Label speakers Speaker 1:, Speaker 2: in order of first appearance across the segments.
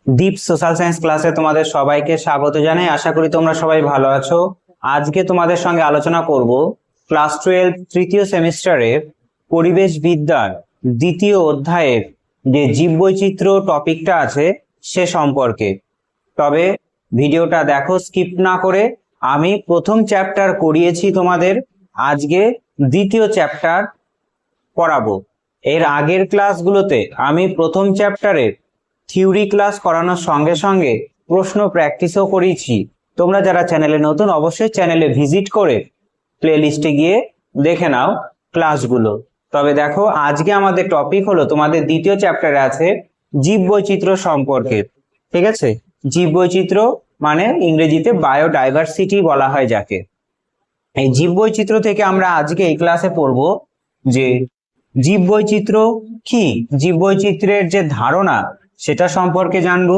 Speaker 1: Deep social science ক্লাসে তোমাদের সবাইকে স্বাগত জানাই। আশা করি তোমরা সবাই ভালো আছো। আজকে তোমাদের সঙ্গে আলোচনা করব ক্লাস 12 তৃতীয় সেমিস্টারের পরিবেশ বিদ্যার দ্বিতীয় অধ্যায়ের যে জীববৈচিত্র্য টপিকটা আছে সে সম্পর্কে। তবে ভিডিওটা দেখো স্কিপ না করে। আমি প্রথম চ্যাপ্টার করিয়েছি তোমাদের, আজকে দ্বিতীয় চ্যাপ্টার পড়াবো। এর আগের ক্লাসগুলোতে আমি প্রথম চ্যাপ্টারের থিওরি ক্লাস করানোর সঙ্গে সঙ্গে প্রশ্ন প্র্যাকটিসও করিয়েছি। তোমরা যারা চ্যানেলে নতুন অবশ্যই চ্যানেলে ভিজিট করে প্লে লিস্টে গিয়ে দেখে নাও ক্লাসগুলো। তবে দেখো আজকে আমাদের টপিক হলো তোমাদের দ্বিতীয় চ্যাপ্টারে আছে জীববৈচিত্র্য সম্পর্কে। ঠিক আছে, জীববৈচিত্র্য মানে ইংরেজিতে বায়োডাইভার্সিটি বলা হয় যাকে। এই জীববৈচিত্র্য থেকে আমরা আজকে এই ক্লাসে পড়বো যে জীববৈচিত্র্য কি, জীববৈচিত্র্যের যে ধারণা সেটা সম্পর্কে জানবো।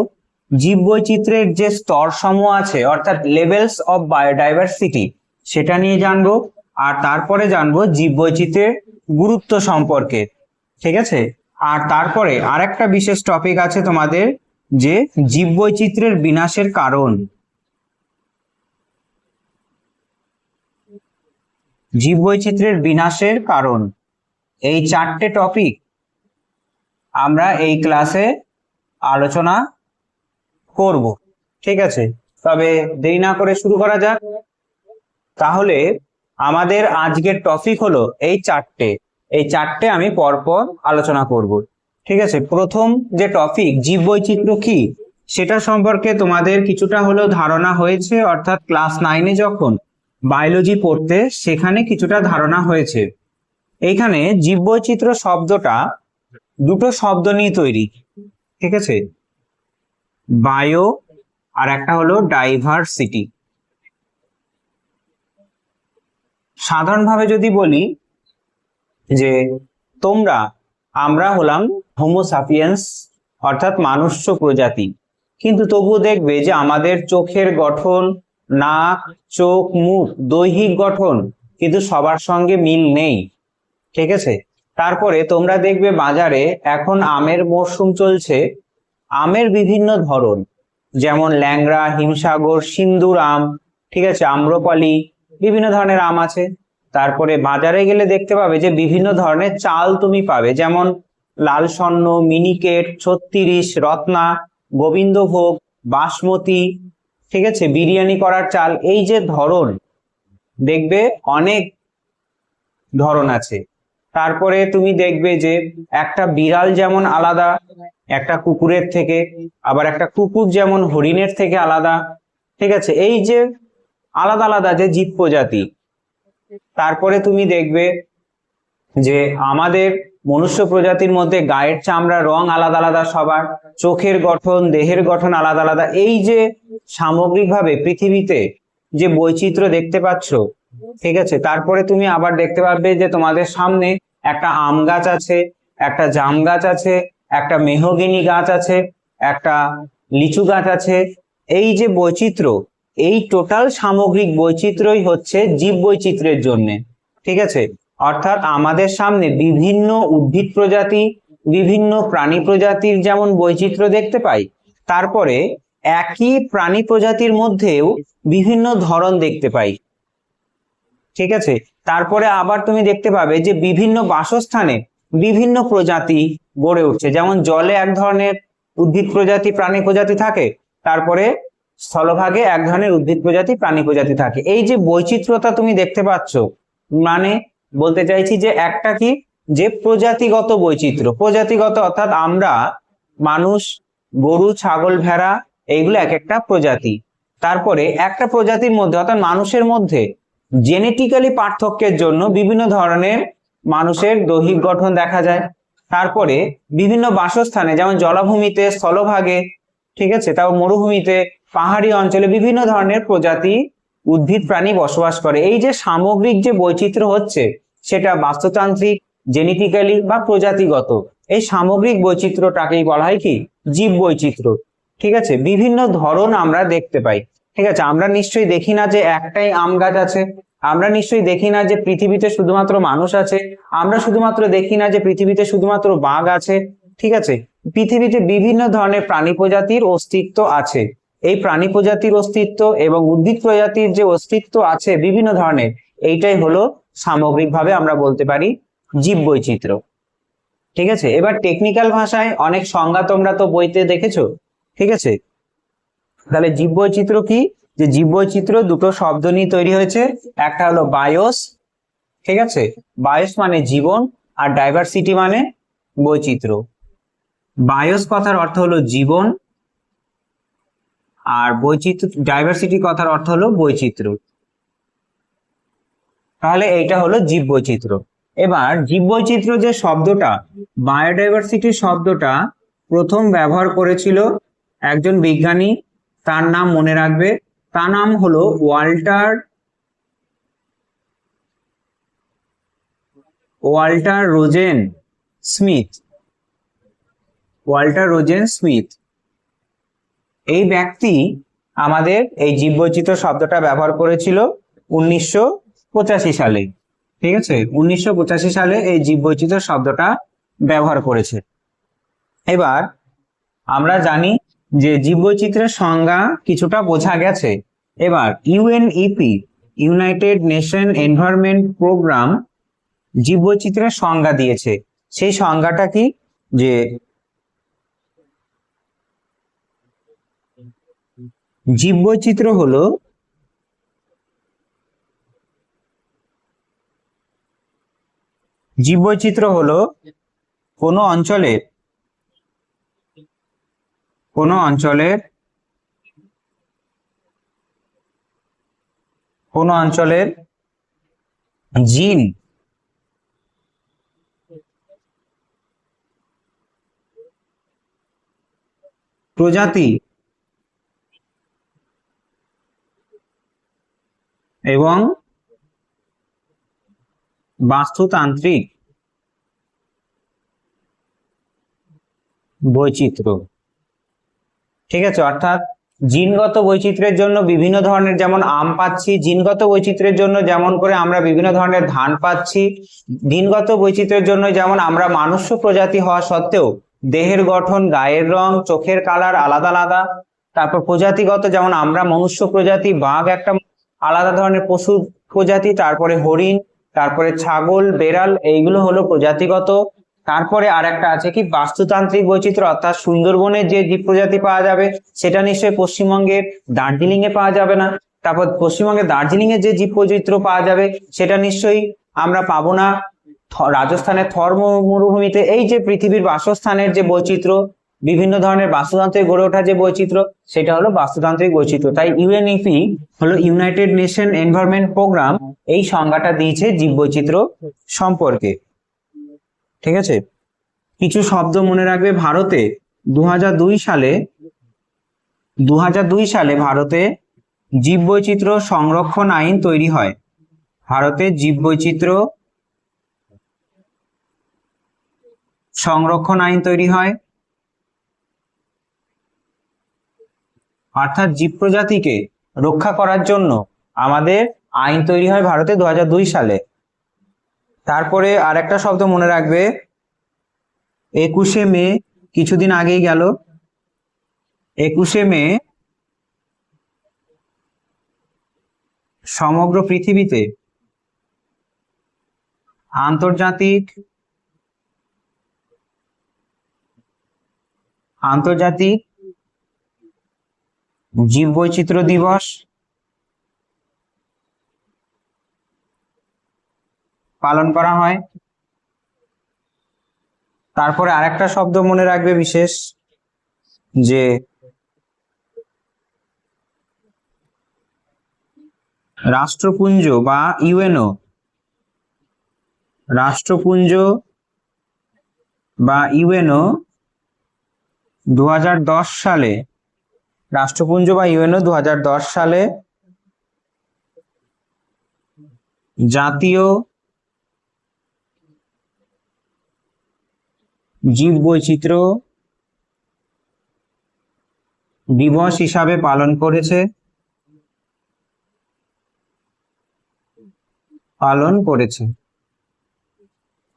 Speaker 1: জীববৈচিত্র্যের যে স্তর সমূহ আছে অর্থাৎ লেভেলস অফ বায়োডাইভার্সিটি সেটা নিয়ে জানবো। আর তারপরে জানবো জীববৈচিত্র্যের গুরুত্ব সম্পর্কে। ঠিক আছে, আর তারপরে আরেকটা বিশেষ টপিক আছে তোমাদের যে জীববৈচিত্র্যের বিনাশের কারণ। জীববৈচিত্র্যের বিনাশের কারণ, এই চারটে টপিক আমরা এই ক্লাসে আলোচনা করব। ঠিক আছে, তবে দেরি না করে শুরু করা যাক। তাহলে আমাদের আজকের টপিক হলো এই চারটে আমি পরপর আলোচনা করব। ঠিক আছে, প্রথম যে টপিক জীববৈচিত্র্য কি সেটা সম্পর্কে তোমাদের কিছুটা হলেও ধারণা হয়েছে, অর্থাৎ ক্লাস 9-এ যখন বায়োলজি পড়তে সেখানে কিছুটা ধারণা হয়েছে। এইখানে জীববৈচিত্র্য শব্দটা দুটো শব্দ নিয়ে তৈরি। ঠিক আছে, বায়ো আর একটা হলো ডাইভার্সিটি। সাধারণভাবে যদি বলি যে আমরা হলাম হোমো সাপিয়েন্স অর্থাৎ মানুষ্য প্রজাতি, কিন্তু তবুও দেখবে যে আমাদের চোখের গঠন, নাক, চোখ, মুখ, দৈহিক গঠন কিন্তু সবার সঙ্গে মিল নেই। ঠিক আছে, তারপরে তোমরা দেখবে বাজারে এখন আমের মরশুম চলছে, আমের বিভিন্ন ধরন যেমন ল্যাংড়া, হিমসাগর, সিন্দুর আম, ঠিক আছে, আম্রপালি, বিভিন্ন ধরনের আম আছে। তারপরে বাজারে গেলে দেখতে পাবে যে বিভিন্ন ধরনের চাল তুমি পাবে, যেমন লাল স্বর্ণ, মিনিকেট, 36, রত্না, গোবিন্দভোগ, বাসমতি, ঠিক আছে, বিরিয়ানি করার চাল। এই যে ধরন, দেখবে অনেক ধরন আছে। তারপরে তুমি দেখবে যে একটা বিড়াল যেমন আলাদা একটা কুকুরের থেকে, আবার একটা কুকুর যেমন হরিণের থেকে আলাদা। ঠিক আছে, এই যে আলাদা আলাদা যে জীব প্রজাতি। তারপরে তুমি দেখবে যে আমাদের মনুষ্য প্রজাতির মধ্যে গায়ের চামড়া রং আলাদা আলাদা সবার, চোখের গঠন, দেহের গঠন আলাদা আলাদা। এই যে সামগ্রিকভাবে পৃথিবীতে যে বৈচিত্র্য দেখতে পাচ্ছ। ঠিক আছে, তারপরে তুমি আবার দেখতে পাবে যে তোমাদের সামনে একটা আম গাছ আছে, একটা জাম গাছ আছে, একটা মেহগিনি গাছ আছে, একটা লিচু গাছ আছে। এই যে বৈচিত্র্য, এই টোটাল সামগ্রিক বৈচিত্র্যই হচ্ছে জীববৈচিত্র্যের জন্য। ঠিক আছে, অর্থাৎ আমাদের সামনে বিভিন্ন উদ্ভিদ প্রজাতি, বিভিন্ন প্রাণী প্রজাতির যেমন বৈচিত্র্য দেখতে পাই, তারপরে একই প্রাণী প্রজাতির মধ্যেও বিভিন্ন ধরন দেখতে পাই। ঠিক আছে, তারপরে আবার তুমি দেখতে পাবে যে বিভিন্ন বাসস্থানে বিভিন্ন প্রজাতি গড়ে উঠছে, যেমন জলে এক ধরনের উদ্ভিদ প্রজাতি, প্রাণী প্রজাতি থাকে, তারপরে স্থলভাগে এক ধরনের উদ্ভিদ প্রজাতি, প্রাণী প্রজাতি থাকে। এই যে বৈচিত্র্যতা তুমি দেখতে পাচ্ছ, মানে বলতে চাইছি যে একটা কি, যে প্রজাতিগত বৈচিত্র্য। প্রজাতিগত অর্থাৎ আমরা মানুষ, গরু, ছাগল, ভেড়া, এইগুলো এক একটা প্রজাতি। তারপরে একটা প্রজাতির মধ্যে অর্থাৎ মানুষের মধ্যে জেনেটিক্যালি পার্থক্যের জন্য বিভিন্ন ধরনের মানুষের দৈহিক গঠন দেখা যায়। তারপরে বিভিন্ন বাসস্থানে যেমন জলাভূমিতে, স্থলভাগে, ঠিক আছে, তাও মরুভূমিতে, পাহাড়ি অঞ্চলে বিভিন্ন ধরনের প্রজাতি উদ্ভিদ প্রাণী বসবাস করে। এই যে সামগ্রিক যে বৈচিত্র্য হচ্ছে সেটা বাস্তুতান্ত্রিক, জেনেটিক্যালি বা প্রজাতিগত, এই সামগ্রিক বৈচিত্র্যটাকেই বলা হয় কি, জীব বৈচিত্র্য। ঠিক আছে, বিভিন্ন ধরন আমরা দেখতে পাই। ঠিক আছে, আমরা নিশ্চয়ই দেখি না যে একটাই আম গাছ আছে, আমরা নিশ্চয়ই দেখি না যে পৃথিবীতে শুধুমাত্র মানুষ আছে, আমরা শুধুমাত্র দেখি না যে পৃথিবীতে শুধুমাত্র বাঘ আছে। ঠিক আছে, পৃথিবীতে বিভিন্ন ধরনের প্রাণী প্রজাতির অস্তিত্ব আছে। এই প্রাণী প্রজাতির অস্তিত্ব এবং উদ্ভিদ প্রজাতির যে অস্তিত্ব আছে বিভিন্ন ধরনের, এইটাই হলো সামগ্রিকভাবে আমরা বলতে পারি জীববৈচিত্র্য। ঠিক আছে, এবার টেকনিক্যাল ভাষায় অনেক সংজ্ঞা তোমরা তো বইতে দেখেছো। ঠিক আছে, তাহলে জীববৈচিত্র্য কি? যে জীববৈচিত্র্য দুটো শব্দ নিয়ে তৈরি হয়েছে। একটা হলো বায়োস, ঠিক আছে, বায়োস মানে জীবন, আর ডাইভার্সিটি মানে বৈচিত্র্য। বায়োস কথার অর্থ হলো জীবন, আর বৈচিত্র্য ডাইভার্সিটি কথার অর্থ হলো বৈচিত্র্য। তাহলে এইটা হলো জীববৈচিত্র্য। এবার জীববৈচিত্র্য যে শব্দটা, বায়োডাইভার্সিটি শব্দটা প্রথম ব্যবহার করেছিল একজন বিজ্ঞানী, তার নাম মনে রাখবে, তার নাম হলো Walter Rosen Smith. Walter Rosen Smith এই ব্যক্তি আমাদের এই জীববৈচিত্র্য শব্দটা ব্যবহার করেছিল 1985 সালে। ঠিক আছে, 1985 সালে এই জীববৈচিত্র্য শব্দটা ব্যবহার করেছে। এবার আমরা জানি যে জীববৈচিত্র্যের সংজ্ঞা কিছুটা বোঝা গেছে। এবার UNEP, United Nation Environment Programme, জীববৈচিত্র্যের সংজ্ঞা দিয়েছে। সেই সংজ্ঞাটা কি? যে জীববৈচিত্র্য হলো কোনো অঞ্চলের জিন, প্রজাতি এবং বাস্তুতান্ত্রিক বৈচিত্র্য। ঠিক আছে, অর্থাৎ জিনগত বৈচিত্র্যের জন্য বিভিন্ন ধরনের, যেমন আম পাচ্ছি, জিনগত বৈচিত্র্যের জন্য যেমন করে আমরা বিভিন্ন ধরনের ধান পাচ্ছি, জিনগত বৈচিত্র্যের জন্য যেমন আমরা মানুষ্য প্রজাতি হওয়া সত্ত্বেও দেহের গঠন, গায়ের রং, চোখের কালার আলাদা আলাদা। তারপর প্রজাতিগত, যেমন আমরা মনুষ্য প্রজাতি, বাঘ একটা আলাদা ধরনের পশু প্রজাতি, তারপরে হরিণ, তারপরে ছাগল, বেড়াল, এইগুলো হলো প্রজাতিগত। তারপরে আর একটা আছে কি বাস্তুতান্ত্রিক বৈচিত্র্য, অর্থাৎ সুন্দরবনে যে জীব প্রজাতি পাওয়া যাবে সেটা নিশ্চয়ই পশ্চিমবঙ্গের দার্জিলিং এ পাওয়া যাবে না। তারপর পশ্চিমবঙ্গের দার্জিলিং এ যে জীব বৈচিত্র্য পাওয়া যাবে সেটা নিশ্চয়ই আমরা পাবো না রাজস্থানের থর মরুভূমিতে। এই যে পৃথিবীর বাসস্থানের যে বৈচিত্র্য, বিভিন্ন ধরনের বাস্তুতন্ত্রে গড়ে ওঠা যে বৈচিত্র্য, সেটা হলো বাস্তুতান্ত্রিক বৈচিত্র্য। তাই ইউএনইপি হলো ইউনাইটেড নেশন এনভায়রনমেন্ট প্রোগ্রাম, এই সংজ্ঞাটা দিয়েছে জীববৈচিত্র্য সম্পর্কে। ঠিক আছে, কিছু শব্দ মনে রাখবে। ভারতে 2002 সালে ভারতে জীববৈচিত্র্য সংরক্ষণ আইন তৈরি হয়। ভারতে জীববৈচিত্র্য সংরক্ষণ আইন তৈরি হয়, অর্থাৎ জীব প্রজাতিকে রক্ষা করার জন্য আমাদের আইন তৈরি হয় ভারতে 2002 সালে। তারপরে আর একটা শব্দ মনে রাখবে, 21শে মে, কিছুদিন আগেই গেল, 21শে মে সমগ্র পৃথিবীতে আন্তর্জাতিক জীববৈচিত্র্য দিবস পালন করা হয়। তারপরে আরেকটা শব্দ মনে রাখবে বিশেষ, যে রাষ্ট্রপুঞ্জ বা ইউএনও, রাষ্ট্রপুঞ্জ বা ইউএনও 2010 সালে, রাষ্ট্রপুঞ্জ বা ইউএনও 2010 সালে জাতীয় জীববৈচিত্র্য দিবস হিসাবে পালন করেছে।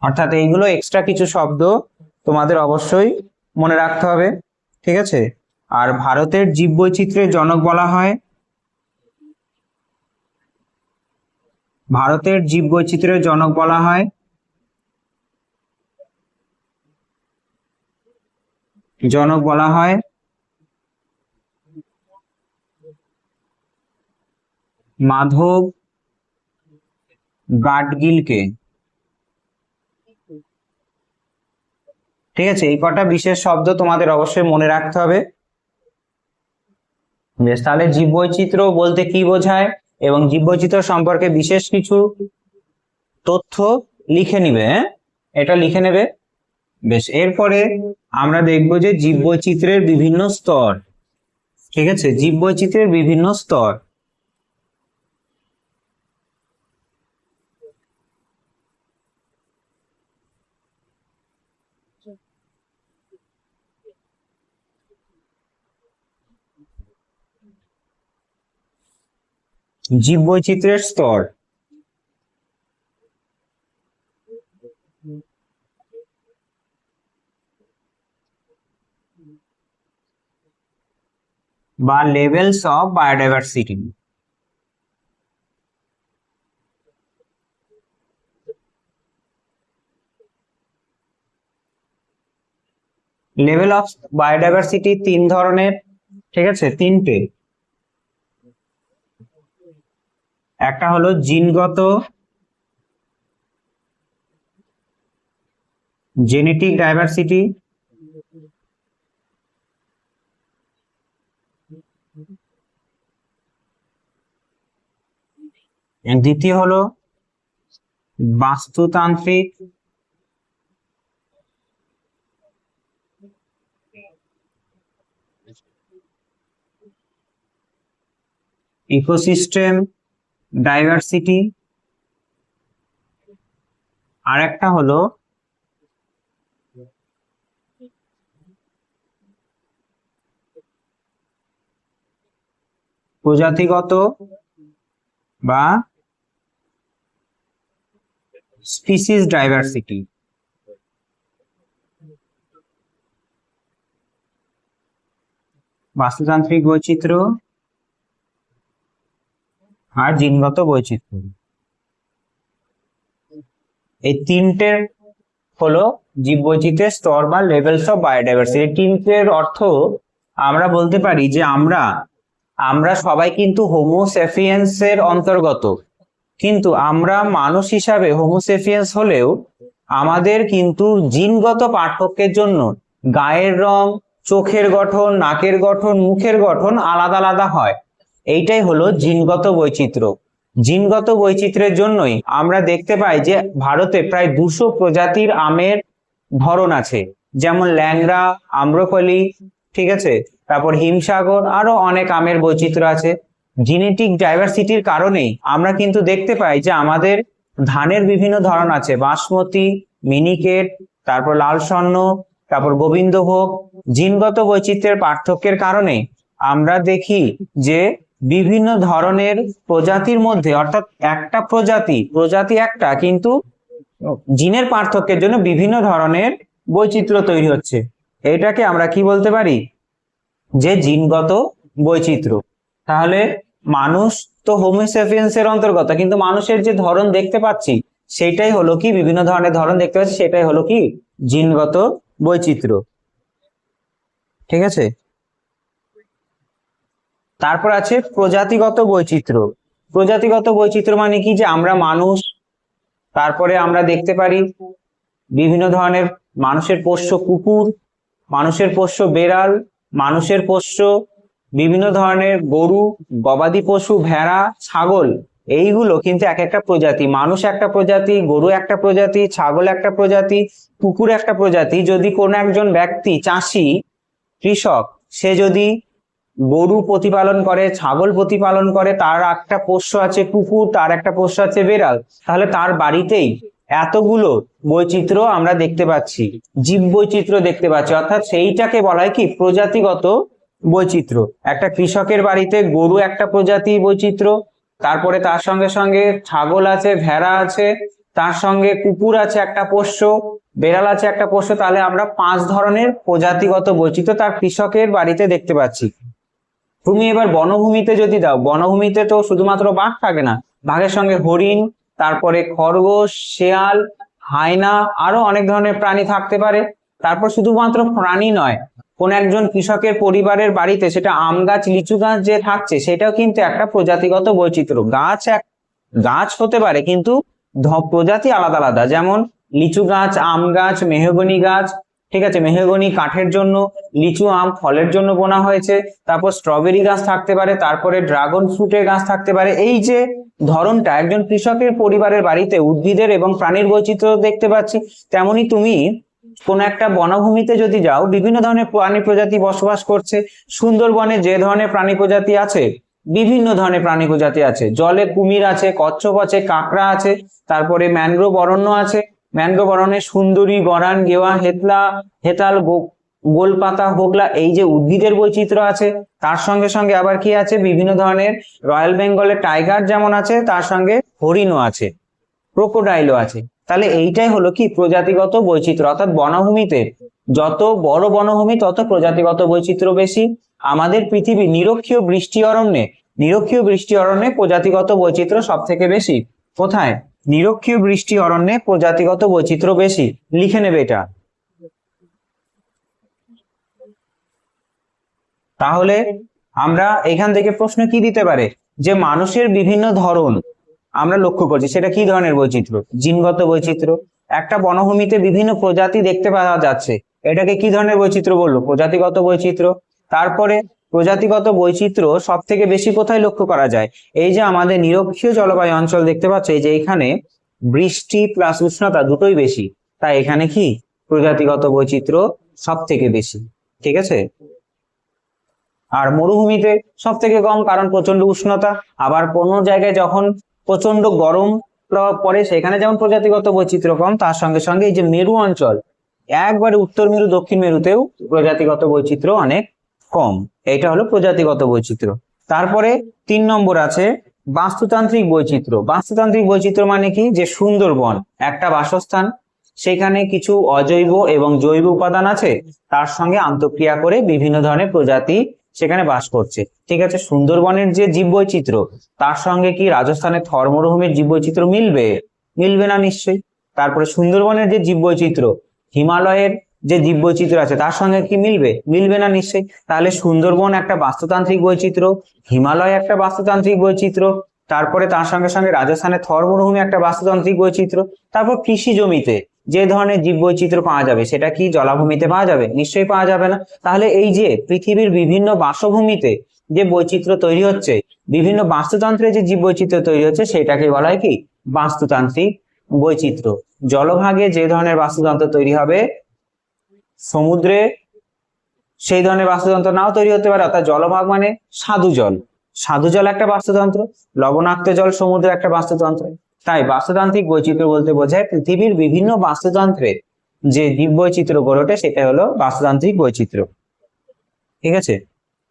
Speaker 1: অর্থাৎ এইগুলো এক্সট্রা কিছু শব্দ তোমাদের অবশ্যই মনে রাখতে হবে, ঠিক আছে। আর ভারতের জীববৈচিত্র্যের জনক বলা হয়, ভারতের জীববৈচিত্র্যের জনক বলা হয় মাধব গাডগিলকে, ঠিক আছে। এই কটা বিশেষ শব্দ তোমাদের অবশ্যই মনে রাখতে হবে। বেশ, তাহলে জীববৈচিত্র্য বলতে কি বোঝায় এবং জীববৈচিত্র্য সম্পর্কে বিশেষ কিছু তথ্য লিখে নিবে, হ্যাঁ, এটা লিখে নেবে। বেশ, এরপরে আমরা দেখব যে জীববৈচিত্র্যের বিভিন্ন স্তর, ঠিক আছে, জীববৈচিত্র্যের বিভিন্ন স্তর। জীববৈচিত্র্যের স্তর, বা levels of biodiversity. Level of biodiversity তিন ধরনের, ঠিক আছে, তিনটে। একটা হলো জিনগত, জেনেটিক ডাইভার্সিটি। দ্বিতীয় হলো বাস্তুতান্ত্রিক, ইকোসিস্টেম ডাইভার্সিটি। আর একটা হলো প্রজাতিগত বা স্পিসিস ডাইভার্সিটি। বাস্তুতান্ত্রিক বৈচিত্র্য আর জিনগত বৈচিত্র্য, এই তিনটে হলো জীববৈচিত্র্যের স্তর বা লেভেলস অফ বায়োডাইভার্সিটি। তিনটের অর্থ আমরা বলতে পারি যে আমরা সবাই কিন্তু হোমো সেপিয়েন্স এর অন্তর্গত, কিন্তু আমরা মানুষ হিসাবে হোমো সেপিয়েন্স হলেও আমাদের কিন্তু জিনগত পার্থক্যের জন্য গায়ের রং, চোখের গঠন, নাকের গঠন, মুখের গঠন আলাদা আলাদা হয়। এইটাই হলো জিনগত বৈচিত্র্য। জিনগত বৈচিত্র্যের জন্যই আমরা দেখতে পাই যে ভারতে প্রায় 200 প্রজাতির আমের ধরন আছে, যেমন ল্যাংড়া, আম্রপালি, ঠিক আছে, তারপর হিমসাগর, আরো অনেক আমের বৈচিত্র্য আছে। জেনেটিক ডাইভার্সিটির কারণেই আমরা কিন্তু দেখতে পাই যে আমাদের ধানের বিভিন্ন ধরন আছে, বাসমতি, মিনিকেট, তারপর লাল স্বর্ণ, তারপর গোবিন্দভোগ। জিনগত বৈচিত্র্যের পার্থক্যের কারণে আমরা দেখি যে বিভিন্ন ধরনের প্রজাতির মধ্যে, অর্থাৎ একটা প্রজাতি একটা, কিন্তু জিনের পার্থক্যের জন্য বিভিন্ন ধরনের বৈচিত্র্য তৈরি হচ্ছে। এটাকে আমরা কি বলতে পারি, যে জিনগত বৈচিত্র্য। তাহলে মানুষ তো হোমো সেপিয়েন্স এর অন্তর্গত, কিন্তু মানুষের যে ধরন দেখতে পাচ্ছি সেটাই হলো কি, বিভিন্ন ধরনের ধরন দেখতে পাচ্ছি সেটাই হলো কি জিনগত বৈচিত্র্য, ঠিক আছে। তারপর আছে প্রজাতিগত বৈচিত্র্য। প্রজাতিগত বৈচিত্র্য মানে কি, যে আমরা মানুষ, তারপরে আমরা দেখতে পারি বিভিন্ন ধরনের মানুষের পোষ্য কুকুর, মানুষের পোষ্য বেড়াল, মানুষের পোষ্য বিভিন্ন ধরনের গরু, গবাদি পশু, ভেড়া, ছাগল। এইগুলো কিন্তু এক একটা প্রজাতি। মানুষ একটা প্রজাতি, গরু একটা প্রজাতি, ছাগল একটা প্রজাতি, কুকুর একটা প্রজাতি। যদি কোনো একজন ব্যক্তি, চাষি, কৃষক, সে যদি গরু প্রতিপালন করে, ছাগল প্রতিপালন করে, তার একটা পোষ্য আছে কুকুর, তার একটা পোষ্য আছে বেড়াল, তাহলে তার বাড়িতেই এতগুলো বৈচিত্র্য আমরা দেখতে পাচ্ছি, জীব বৈচিত্র্য দেখতে পাচ্ছি। অর্থাৎ সেইটাকে বলা হয় কি প্রজাতিগত বৈচিত্র্য। একটা কৃষকের বাড়িতে গরু একটা প্রজাতি বৈচিত্র্য, তারপরে তার সঙ্গে সঙ্গে ছাগল আছে, ভেড়া আছে, তার সঙ্গে কুকুর আছে একটা পোষ্য, বেড়াল আছে একটা পোষ্য, তাহলে আমরা 5 ধরনের প্রজাতিগত বৈচিত্র্য তার কৃষকের বাড়িতে দেখতে পাচ্ছি। তুমি এবার বনভূমিতে যদি দাও, বনভূমিতে তো শুধুমাত্র বাঘ থাকে না, বাঘের সঙ্গে হরিণ, তারপরে খরগোশ, শেয়াল, হায়না, আরো অনেক ধরনের প্রাণী থাকতে পারে। তারপর শুধুমাত্র প্রাণী নয়, কোন একজন কৃষকের পরিবারের বাড়িতে সেটা আম গাছ, লিচু গাছ যে থাকছে, সেটাও কিন্তু একটা প্রজাতিগত বৈচিত্র্য। গাছ হতে পারে, কিন্তু প্রজাতি আলাদা আলাদা। যেমন লিচু গাছ, আম গাছ, মেহগনি গাছ, ঠিক আছে, মেহগনি কাঠের জন্য, লিচু আম ফলের জন্য বোনা হয়েছে। তারপর স্ট্রবেরি গাছ থাকতে পারে, তারপরে ড্রাগন ফ্রুটের গাছ থাকতে পারে। এই যে ধরনটা একজন কৃষকের পরিবারের বাড়িতে উদ্ভিদের এবং প্রাণীর বৈচিত্র্য দেখতে পাচ্ছি, তেমনি তুমি কোন একটা বনভূমিতে যদি যাও, বিভিন্ন ধরনের প্রাণী প্রজাতি বসবাস করছে। সুন্দরবনে যে ধরনের প্রাণী প্রজাতি আছে, বিভিন্ন ধরনের প্রাণী প্রজাতি আছে। জলে কুমির আছে, কচ্ছপ আছে, কাঁকড়া আছে, তারপরে ম্যানগ্রোভ অরণ্য আছে। ম্যানগ্রোভ অরণ্যে সুন্দরী, গরান, গেওয়া, হেতাল, গোলপাতা, হোগলা, এই যে উদ্ভিদের বৈচিত্র্য আছে। তার সঙ্গে সঙ্গে আবার কি আছে, বিভিন্ন ধরনের রয়্যাল বেঙ্গলের টাইগার যেমন আছে, তার সঙ্গে হরিণও আছে, ক্রোকোডাইলও আছে। তাহলে এইটাই হলো কি প্রজাতিগত বৈচিত্র্য। অর্থাৎ বনভূমিতে যত বড় বনভূমি তত প্রজাতিগত বৈচিত্র্য বেশি। আমাদের পৃথিবী নিরক্ষীয় বৃষ্টি অরণ্যে প্রজাতিগত বৈচিত্র্য সব থেকে বেশি। কোথায়? নিরক্ষীয় বৃষ্টি অরণ্যে প্রজাতিগত বৈচিত্র্য বেশি। লিখে নেবে এটা। তাহলে আমরা এখান থেকে প্রশ্ন কি দিতে পারে, যে মানুষের বিভিন্ন ধরন আমরা লক্ষ্য করছি, সেটা কি ধরনের বৈচিত্র্য? জিনগত বৈচিত্র্য। একটা বনভূমিতে বিভিন্ন প্রজাতি দেখতে পাওয়া যাচ্ছে, এটাকে কি ধরনের বৈচিত্র্য বললো? প্রজাতিগত বৈচিত্র্য। তারপরে প্রজাতিগত বৈচিত্র্য সব থেকে বেশি কোথায় লক্ষ্য করা যায়? এই যে আমাদের নিরক্ষীয় জলবায়ু অঞ্চল দেখতে পাচ্ছ, এই যে এখানে বৃষ্টি প্লাস উষ্ণতা দুটোই বেশি, তাই এখানে কি প্রজাতিগত বৈচিত্র্য সব থেকে বেশি। ঠিক আছে। আর মরুভূমিতে সব থেকে কম, কারণ প্রচন্ড উষ্ণতা। আবার কোনো জায়গায় যখন প্রচন্ড গরম পড়ে, সেখানে যেমন প্রজাতিগত বৈচিত্র্য কম, তার সঙ্গে সঙ্গে এই যে মেরু অঞ্চল, একবারে উত্তর মেরু, দক্ষিণ মেরুতেও প্রজাতিগত বৈচিত্র্য অনেক কম। এটা হলো প্রজাতিগত বৈচিত্র্য। তারপরে 3 নম্বর আছে বাস্তুতান্ত্রিক বৈচিত্র্য। বাস্তুতান্ত্রিক বৈচিত্র্য মানে কি, যে সুন্দরবন একটা বাসস্থান, সেখানে কিছু অজৈব এবং জৈব উপাদান আছে, তার সঙ্গে আন্তঃক্রিয়া করে বিভিন্ন ধরনের প্রজাতি সেখানে বাস করছে। ঠিক আছে। সুন্দরবনের যে জীববৈচিত্র্য, তার সঙ্গে কি রাজস্থানের থর মরুভূমির জীববৈচিত্র্য মিলবে না নিশ্চয়ই। তারপরে সুন্দরবনের যে জীববৈচিত্র্য, হিমালয়ের যে জীববৈচিত্র্য আছে, তার সঙ্গে কি মিলবে না নিশ্চয়ই। তাহলে সুন্দরবন একটা বাস্তুতান্ত্রিক বৈচিত্র্য, হিমালয় একটা বাস্তুতান্ত্রিক বৈচিত্র্য, তারপরে তার সঙ্গে সঙ্গে রাজস্থানের থর মরুভূমি একটা বাস্তুতান্ত্রিক বৈচিত্র্য। তারপর কৃষি জমিতে যে ধরনের জীববৈচিত্র্য পাওয়া যাবে, সেটা কি জলাভূমিতে পাওয়া যাবে? নিশ্চয়ই পাওয়া যাবে না। তাহলে এই যে পৃথিবীর বিভিন্ন বাসভূমিতে যে বৈচিত্র্য তৈরি হচ্ছে, বিভিন্ন বাস্তুতন্ত্রে যে জীববৈচিত্র্য তৈরি হচ্ছে, সেটাকে বলা হয় কি বাস্তুতান্ত্রিক বৈচিত্র্য। জলভাগে যে ধরনের বাস্তুতন্ত্র তৈরি হবে, সমুদ্রে সেই ধরনের বাস্তুতন্ত্র নাও তৈরি হতে পারে। অর্থাৎ জলভাগ মানে স্বাদু জল একটা বাস্তুতন্ত্র, লবণাক্ত জল সমুদ্রের একটা বাস্তুতন্ত্র। তাই বাস্তুতান্ত্রিক বৈচিত্র্য বলতে বোঝায় পৃথিবীর বিভিন্ন বাস্তুতন্ত্রের যে জীববৈচিত্র্য গড়ে ওঠে, সেটা হলো বাস্তুতান্ত্রিক বৈচিত্র্য। ঠিক আছে,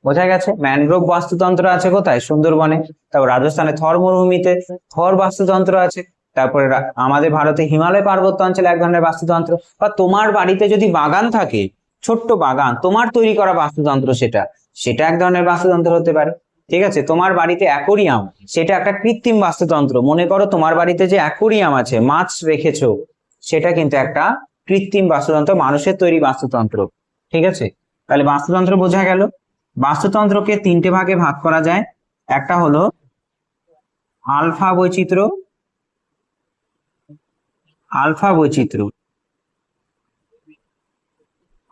Speaker 1: বোঝা গেছে। ম্যানগ্রোভ বাস্তুতন্ত্র আছে কোথায়? সুন্দরবনে। তারপর রাজস্থানে থর মরুভূমিতে থর বাস্তুতন্ত্র আছে। তারপরে আমাদের ভারতে হিমালয় পার্বত্য অঞ্চলে এক ধরনের বাস্তুতন্ত্র। বা তোমার বাড়িতে যদি বাগান থাকে, ছোট্ট বাগান, তোমার তৈরি করা বাস্তুতন্ত্র, সেটা এক ধরনের বাস্তুতন্ত্র হতে পারে। ঠিক আছে। তোমার বাড়িতে অ্যাকোরিয়াম, সেটা একটা কৃত্রিম বাস্তুতন্ত্র। মনে করো তোমার বাড়িতে যে অ্যাকোরিয়াম আছে, মাছ রেখেছো, সেটা কিন্তু একটা কৃত্রিম বাস্তুতন্ত্র, মানুষের তৈরি বাস্তুতন্ত্র। ঠিক আছে। তাহলে বাস্তুতন্ত্র বোঝা গেল। বাস্তুতন্ত্রকে 3টে ভাগে ভাগ করা যায়। একটা হলো আলফা বৈচিত্র্য,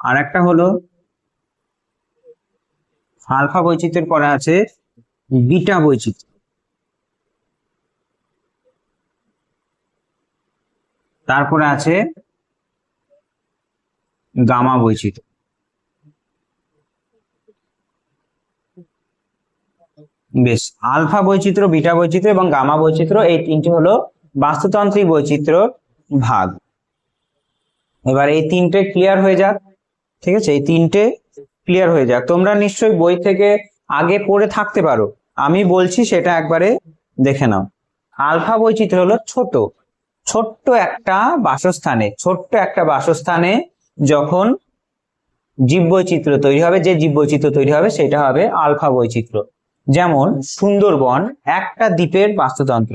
Speaker 1: আর একটা হলো আলফা বৈচিত্র্যের পরে আছে বিটা বৈচিত্র্য, তারপরে আছে গামা বৈচিত্র্য। বেশ, আলফা বৈচিত্র্য, বিটা বৈচিত্র্য এবং গামা বৈচিত্র্য, এই 3টে হলো বাস্তুতান্ত্রিক বৈচিত্র্য ভাগ। এবার এই 3টে ক্লিয়ার হয়ে যাক। ঠিক আছে, এই 3টে ক্লিয়ার হয়ে যাক। তোমরা নিশ্চয়ই বই থেকে আগে পড়ে থাকতে পারো, আমি বলছি সেটা একবারে দেখে নাও। আলফা বৈচিত্র্য হলো ছোট, ছোট্ট একটা বাসস্থানে যখন জীববৈচিত্র্য তৈরি হবে, যে জীববৈচিত্র্য তৈরি হবে সেটা হবে আলফা বৈচিত্র্য। যেমন সুন্দরবন একটা দ্বীপের বাস্তুতন্ত্র।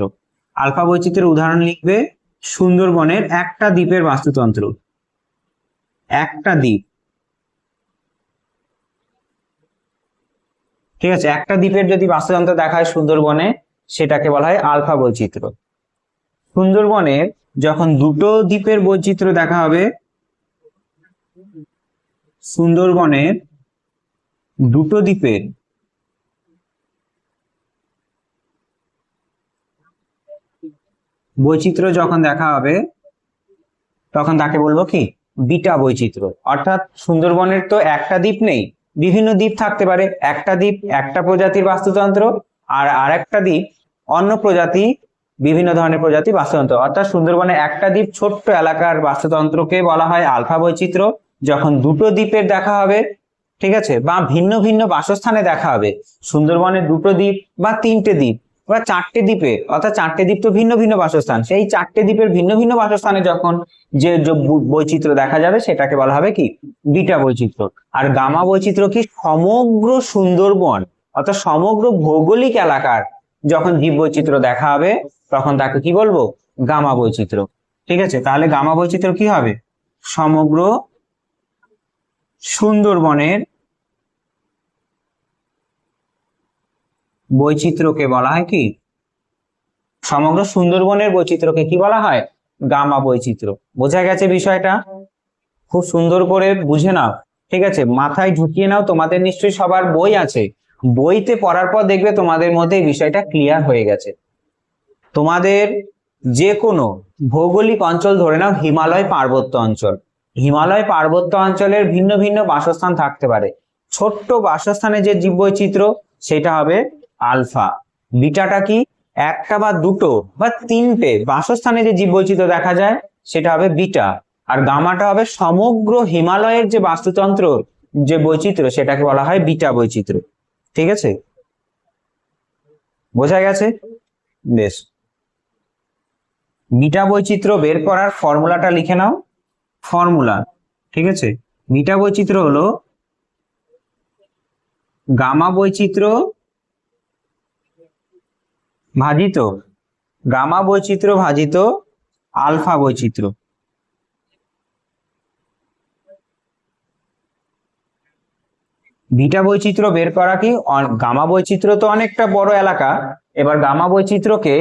Speaker 1: আলফা বৈচিত্র্যের উদাহরণ লিখবে, সুন্দরবনের একটা দ্বীপের বাস্তুতন্ত্র, একটা দ্বীপ, ঠিক আছে, একটা দ্বীপের যদি বাস্তুতন্ত্র দেখা হয় সুন্দরবনে, সেটাকে বলা হয় আলফা বৈচিত্র্য। সুন্দরবনের যখন দুটো দ্বীপের বৈচিত্র্য দেখা হবে, সুন্দরবনের দুটো দ্বীপের বৈচিত্র্য যখন দেখা হবে, তখন তাকে বলবো কি, বিটা বৈচিত্র্য। অর্থাৎ সুন্দরবনের তো একটা দ্বীপ নেই, বিভিন্ন দ্বীপ থাকতে পারে। একটা দ্বীপ একটা প্রজাতির বাস্তুতন্ত্র, আর আরেকটা দ্বীপ অন্য প্রজাতি, বিভিন্ন ধরনের প্রজাতি বাস্তুতন্ত্র। অর্থাৎ সুন্দরবনের একটা দ্বীপ ছোট্ট এলাকার বাস্তুতন্ত্রকে বলা হয় আলফা বৈচিত্র্য। যখন দুটো দ্বীপের দেখা হবে, ঠিক আছে, বা ভিন্ন ভিন্ন বাসস্থানে দেখা হবে, সুন্দরবনের দুটো দ্বীপ বা তিনটে দ্বীপ বা চারটে দ্বীপে, অর্থাৎ চারটে দ্বীপ তো ভিন্ন ভিন্ন বাসস্থান, সেই চারটে দ্বীপের ভিন্ন ভিন্ন বাসস্থানে যখন যে বৈচিত্র্য দেখা যাবে সেটাকে বলা হবে কি, বিটা বৈচিত্র্য। আর গামা বৈচিত্র্য কি, সমগ্র সুন্দরবন অর্থাৎ সমগ্র ভৌগোলিক এলাকার যখন জীব বৈচিত্র্য দেখা হবে, তখন তাকে কি বলবো, গামা বৈচিত্র্য। ঠিক আছে, তাহলে গামা বৈচিত্র্য কি হবে, সমগ্র সুন্দরবনের বৈচিত্র্যকে বলা হয় কি, সমগ্র সুন্দরবনের বৈচিত্র্যকে কি বলা হয়, গামা বৈচিত্র্য। বোঝা গেছে বিষয়টা? খুব সুন্দর করে বুঝে নাও, ঠিক আছে, মাথায় ঢুকিয়ে নাও। তোমাদের নিশ্চয়ই সবার বই আছে, বইতে পড়ার পর দেখবে তোমাদের মধ্যে এই বিষয়টা ক্লিয়ার হয়ে গেছে। তোমাদের যে কোনো ভৌগোলিক অঞ্চল ধরে নাও, হিমালয় পার্বত্য অঞ্চল, হিমালয় পার্বত্য অঞ্চলের ভিন্ন ভিন্ন বাসস্থান থাকতে পারে। ছোট্ট বাসস্থানে যে জীববৈচিত্র্য সেটা হবে আলফা। বিটাটা কি, একটা বা দুটো বা তিনটে বাসস্থানে যে জীববৈচিত্র্য দেখা যায় সেটা হবে বিটা। আর গামাটা হবে সমগ্র হিমালয়ের যে বাস্তুতন্ত্র, যে বৈচিত্র্য, সেটাকে বলা হয় বিটা বৈচিত্র্য। ঠিক আছে, বোঝা গেছে? বেশ, বিটা বৈচিত্র্য বের করার ফর্মুলাটা লিখে নাও। ফর্মুলা, ঠিক আছে, বিটা বৈচিত্র্য হলো গামা বৈচিত্র্য ভাজিত, গামা বৈচিত্র্য ভাজিত আলফা বৈচিত্র্য। বিটা বৈচিত্র্য বের করা কি, গামা বৈচিত্র্য তো অনেকটা বড় এলাকা, এবার গামা বৈচিত্র্যকে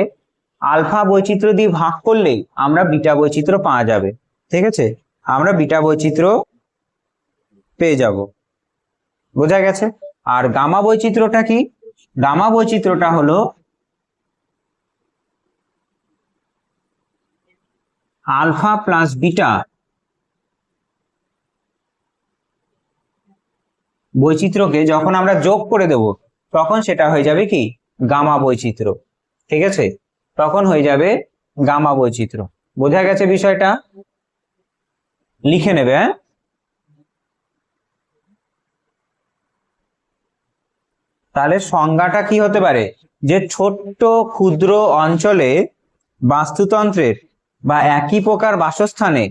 Speaker 1: আলফা বৈচিত্র্য দিয়ে ভাগ করলেই আমরা বিটা বৈচিত্র্য পাওয়া যাবে। ঠিক আছে, আমরা বিটা বৈচিত্র্য পেয়ে যাব। বোঝা গেছে? আর গামা বৈচিত্র্যটা কি, গামা বৈচিত্র্যটা হলো আলফা প্লাস বিটা বৈচিত্র্যকে যখন আমরা যোগ করে দেব, তখন সেটা হয়ে যাবে কি, গামা বৈচিত্র্য। ঠিক আছে, তখন হয়ে যাবে গামা বৈচিত্র্য। বোঝা গেছে বিষয়টা? লিখে নেবে। হ্যাঁ, তাহলে সংজ্ঞাটা কি হতে পারে, যে ছোট্ট ক্ষুদ্র অঞ্চলে বাস্তুতন্ত্রের বা একই প্রকার বাসস্থানে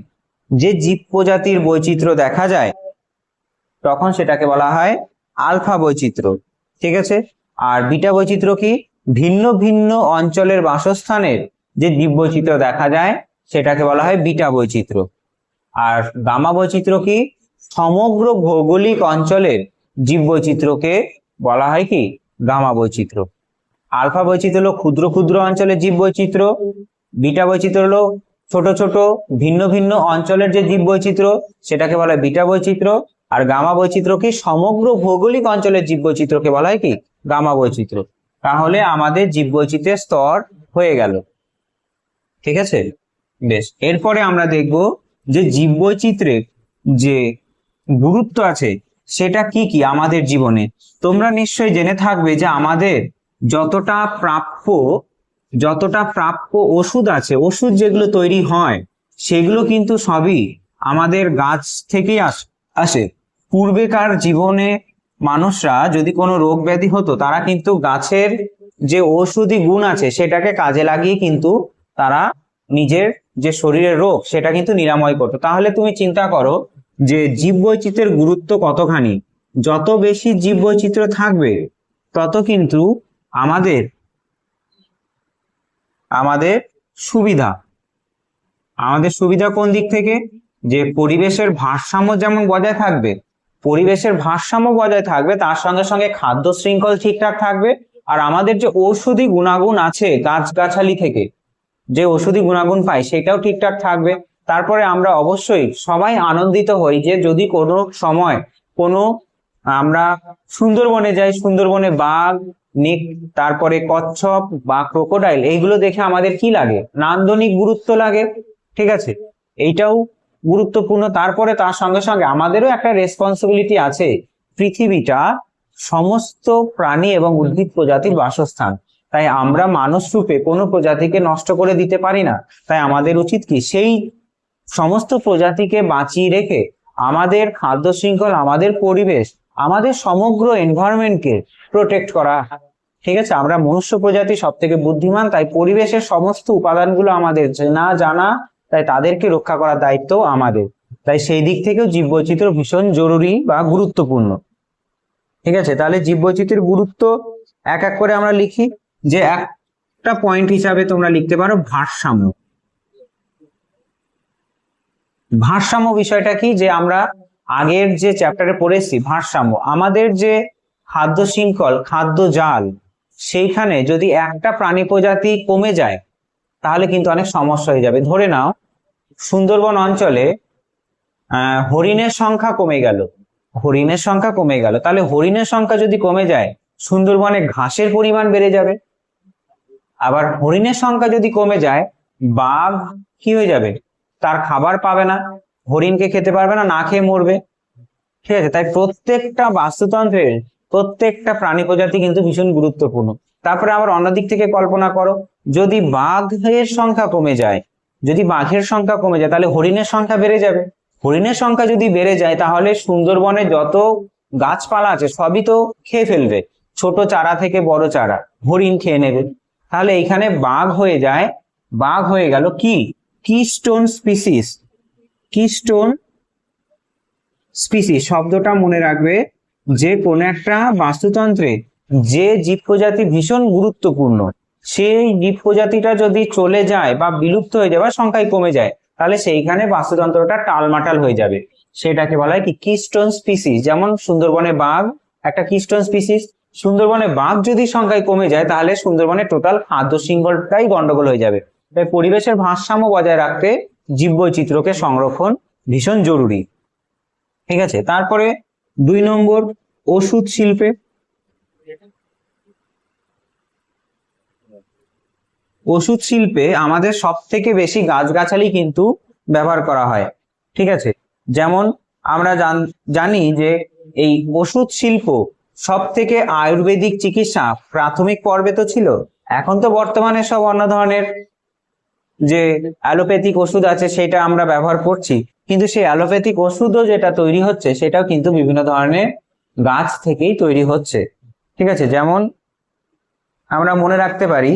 Speaker 1: যে জীব প্রজাতির বৈচিত্র্য দেখা যায়, তখন সেটাকে বলা হয় আলফা বৈচিত্র্য। ঠিক আছে, আর বিটা বৈচিত্র্য কি, ভিন্ন ভিন্ন অঞ্চলের বাসস্থানের যে জীব বৈচিত্র্য দেখা যায় সেটাকে বলা হয় বিটা বৈচিত্র্য। আর গামা বৈচিত্র্য কি, সমগ্র ভৌগোলিক অঞ্চলের জীব বৈচিত্র্যকে বলা হয় কি, গামা বৈচিত্র্য। আলফা বৈচিত্র্য হলো ক্ষুদ্র ক্ষুদ্র অঞ্চলের জীব বৈচিত্র্য, বিটা বৈচিত্র্য হলো ছোট ছোট ভিন্ন ভিন্ন অঞ্চলের যে জীব বৈচিত্র্য, সেটাকে বলা হয় বিটা বৈচিত্র্য। আর গামা বৈচিত্র্য কি, সমগ্র ভৌগোলিক অঞ্চলের জীব বৈচিত্র্যকে বলা হয় কি, গামা বৈচিত্র্য। তাহলে আমাদের জীব বৈচিত্র্যের স্তর হয়ে গেল। ঠিক আছে, বেশ, এরপরে আমরা দেখব যে জীব বৈচিত্র্যের যে গুরুত্ব আছে সেটা কি কি আমাদের জীবনে। তোমরা নিশ্চয়ই জেনে থাকবে যে আমাদের যতটা প্রাপ্য, যতটা প্রাপ্য ওষুধ আছে, ওষুধ যেগুলো তৈরি হয় সেগুলো কিন্তু সবই আমাদের গাছ থেকেই আসে। পূর্বেকার জীবনে মানুষরা যদি কোনো রোগ ব্যাধি হতো, তারা কিন্তু গাছের যে ঔষধি গুণ আছে সেটাকে কাজে লাগিয়ে কিন্তু তারা নিজের যে শরীরের রোগ সেটা কিন্তু নিরাময় করতো। তাহলে তুমি চিন্তা করো যে জীববৈচিত্র্যের গুরুত্ব কতখানি। যত বেশি জীববৈচিত্র্য থাকবে তত কিন্তু আমাদের আমাদের সুবিধা। আমাদের সুবিধা কোন দিক থেকে? যে পরিবেশের ভারসাম্য যেমন বজায় থাকবে, পরিবেশের ভারসাম্য বজায় থাকবে, তার সঙ্গে সঙ্গে খাদ্য শৃঙ্খল ঠিকঠাক থাকবে। আর আমাদের যে ঔষধি গুণাগুণ আছে গাছগাছালি থেকে যে ঔষধি গুণাগুণ পাই সেটাও ঠিকঠাক থাকবে। তারপরে আমরা অবশ্যই সবাই আনন্দিত হই যে যদি কোনো সময় কোনো আমরা সুন্দরবনে যাই, সুন্দরবনে বাঘ, তারপরে কচ্ছপ বা ক্রোকোডাইল, এইগুলো দেখে আমাদের কি লাগে? নান্দনিক গুরুত্ব লাগে। ঠিক আছে, এইটাও গুরুত্বপূর্ণ। তারপরে তার সঙ্গে সঙ্গে আমাদেরও একটা রেসপন্সিবিলিটি আছে, পৃথিবীটা সমস্ত প্রাণী এবং উদ্ভিদ প্রজাতির বাসস্থান। তাই আমরা মানুষ রূপে কোনো প্রজাতিকে নষ্ট করে দিতে পারি না। তাই আমাদের উচিত কি সেই সমস্ত প্রজাতিকে বাঁচিয়ে রেখে আমাদের খাদ্য শৃঙ্খল, আমাদের পরিবেশ, আমাদের সমগ্র এনভায়রনমেন্টকে প্রোটেক্ট করা। ঠিক আছে, আমরা মনুষ্য প্রজাতি সব থেকে বুদ্ধিমান, তাই পরিবেশের সমস্ত উপাদানগুলো আমাদের না জানা, তাই তাদেরকে রক্ষা করার দায়িত্ব আমাদের। তাই সেই দিক থেকেও জীববৈচিত্র্য ভীষণ জরুরি বা গুরুত্বপূর্ণ। ঠিক আছে, তাহলে জীববৈচিত্র্যের গুরুত্ব এক এক করে আমরা লিখি। যে একটা পয়েন্ট হিসাবে তোমরা লিখতে পারো ভারসাম্য। ভারসাম্য বিষয়টা কি? যে আমরা আগের যে চ্যাপ্টারে পড়েছি ভারসাম্য, আমাদের যে খাদ্য শৃঙ্খল, খাদ্য জাল, সেইখানে যদি একটা প্রাণী প্রজাতি কমে যায় তাহলে কিন্তু অনেক সমস্যা হয়ে যাবে। ধরে নাও সুন্দরবন অঞ্চলে হরিণের সংখ্যা কমে গেল, হরিণের সংখ্যা কমে গেল, তাহলে হরিণের সংখ্যা যদি কমে যায় সুন্দরবনে ঘাসের পরিমাণ বেড়ে যাবে। আবার হরিণের সংখ্যা যদি কমে যায় বাঘ কি হয়ে যাবে? তার খাবার পাবে না, হরিণকে খেতে পারবে না, না খেয়ে মরবে। ঠিক আছে, তাই প্রত্যেকটা বাস্তুতন্ত্রের প্রত্যেকটা প্রাণী প্রজাতি কিন্তু ভীষণ গুরুত্বপূর্ণ। তারপরে আবার অন্যদিক থেকে কল্পনা করো, যদি বাঘের সংখ্যা কমে যায়, যদি বাঘের সংখ্যা কমে যায় তাহলে হরিণের সংখ্যা বেড়ে যাবে। হরিণের সংখ্যা যদি বেড়ে যায় তাহলে সুন্দরবনে যত গাছপালা আছে সবই তো খেয়ে ফেলবে, ছোট চারা থেকে বড় চারা হরিণ খেয়ে নেবে। তাহলে এইখানে বাঘ হয়ে যায়, বাঘ হয়ে গেল কি? Keystone species. কিস্টোন স্পিসিস শব্দটা মনে রাখবে, যে কোন একটা বাস্তুতন্ত্রে যে জীব প্রজাতি ভীষণ গুরুত্বপূর্ণ সেই জীব প্রজাতিটা যদি চলে যায় বা বিলুপ্ত হয়ে যায় বা সংখ্যায় কমে যায় তাহলে সেইখানে বাস্তুতন্ত্রটা টালমাটাল হয়ে যাবে। সেটাকে বলা হয় কি? Keystone species. যেমন সুন্দরবনে বাঘ একটা কিস্টোন স্পিসিস। সুন্দরবনে বাঘ যদি সংখ্যায় কমে যায় তাহলে সুন্দরবনে টোটাল খাদ্য শৃঙ্খলটাই গন্ডগোল হয়ে যাবে। তাই পরিবেশের ভারসাম্য বজায় রাখতে জীববৈচিত্র্যকে সংরক্ষণ ভীষণ জরুরি। ঠিক আছে, তারপরে 2 নম্বর ওষুধ শিল্পে। ওষুধ শিল্পে আমাদের সব থেকে বেশি গাছগাছালি কিন্তু ব্যবহার করা হয়। ঠিক আছে, যেমন আমরা জানি যে এই ওষুধ শিল্প সব থেকে আয়ুর্বেদিক চিকিৎসা প্রাথমিক পর্বে তো ছিল, এখন তো বর্তমানে সব অন্য ধরনের যে অ্যালোপ্যাথিক ওষুধ আছে সেটা আমরা ব্যবহার করছি, কিন্তু সেই অ্যালোপ্যাথিক ওষুধও যেটা তৈরি হচ্ছে সেটাও কিন্তু বিভিন্ন ধরনের গাছ থেকেই তৈরি হচ্ছে। ঠিক আছে, যেমন আমরা মনে রাখতে পারি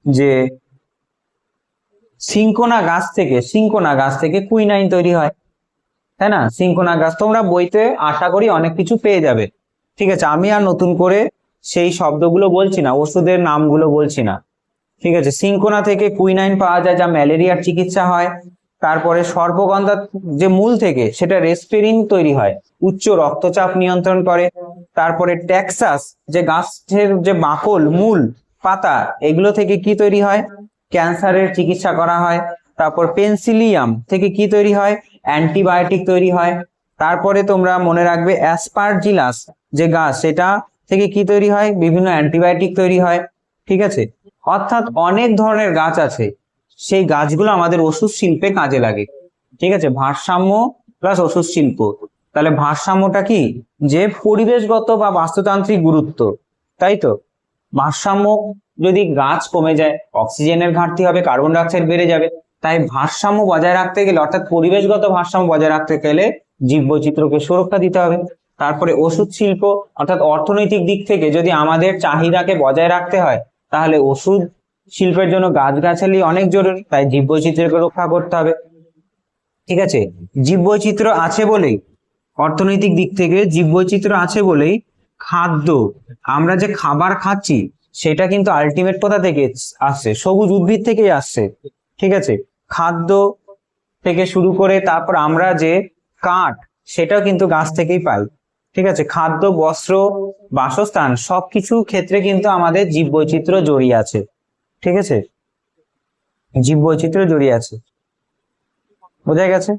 Speaker 1: যে সিনকোনা গাছ থেকে কুইনাইন তৈরি হয়, তাই না? সিনকোনা গাছ তোমরা বইতে আশা করি অনেক কিছু পেয়ে যাবে। ঠিক আছে, আমি আর নতুন করে সেই শব্দগুলো বলছি না, ওষুধের নামগুলো বলছি না। ঠিক আছে, সিনকোনা থেকে কুইনাইন পাওয়া যায় যা ম্যালেরিয়ার চিকিৎসা হয়। তারপরে সর্পগন্ধা যে মূল থেকে সেটা রেসপিরিন তৈরি হয়, উচ্চ রক্তচাপ নিয়ন্ত্রণ করে। তারপরে ট্যাক্সাস যে গাছের যে বাকল, মূল, পাতা, এগুলো থেকে কি তৈরি হয়? ক্যান্সারের চিকিৎসা করা হয়। তারপর পেন্সিলিয়াম থেকে কি তৈরি হয়? অ্যান্টিবায়োটিক তৈরি হয়। তারপরে তোমরা মনে রাখবে অ্যাসপারজিলাস যে গাছ, সেটা থেকে কি তৈরি হয়? বিভিন্ন অ্যান্টিবায়োটিক তৈরি হয়। ঠিক আছে, অর্থাৎ অনেক ধরনের গাছ আছে, সেই গাছগুলো আমাদের ওষুধ শিল্পে কাজে লাগে। ঠিক আছে, ভারসাম্য প্লাস ওষুধ শিল্প। তাহলে ভারসাম্যটা কি? যে পরিবেশগত বা বাস্তুতান্ত্রিক গুরুত্ব, তাই তো? ভারসাম্য যদি গাছ কমে যায় অক্সিজেনের ঘাটতি হবে, কার্বন ডাই অক্সাইড বেড়ে যাবে। তাই ভারসাম্য বজায় রাখতে গেলে, অর্থাৎ পরিবেশগত ভারসাম্য বজায় রাখতে গেলে জীববৈচিত্র্যকে সুরক্ষা দিতে হবে। তারপরে ওষুধ শিল্প, অর্থাৎ অর্থনৈতিক দিক থেকে যদি আমাদের চাহিদাকে বজায় রাখতে হয় তাহলে ওষুধ শিল্পের জন্য গাছগাছালি অনেক জরুরি, তাই জীববৈচিত্র্যকে রক্ষা করতে হবে। ঠিক আছে, জীববৈচিত্র্য আছে বলেই, অর্থনৈতিক দিক থেকে জীববৈচিত্র্য আছে বলেই খাদ্য, আমরা যে খাবার খাচ্ছি সেটা কিন্তু আলটিমেট কোথা থেকে আসছে? সবুজ উদ্ভিদ থেকেই আসছে। ঠিক আছে, খাদ্য থেকে শুরু করে তারপর আমরা যে কাঠ, সেটাও কিন্তু গাছ থেকেই পাই। ঠিক আছে, খাদ্য, বস্ত্র, বাসস্থান সবকিছু ক্ষেত্রে কিন্তু আমাদের জীববৈচিত্র্য জড়িয়ে আছে। ঠিক আছে, জীববৈচিত্র্য জড়িয়ে আছে, বোঝা গেছে?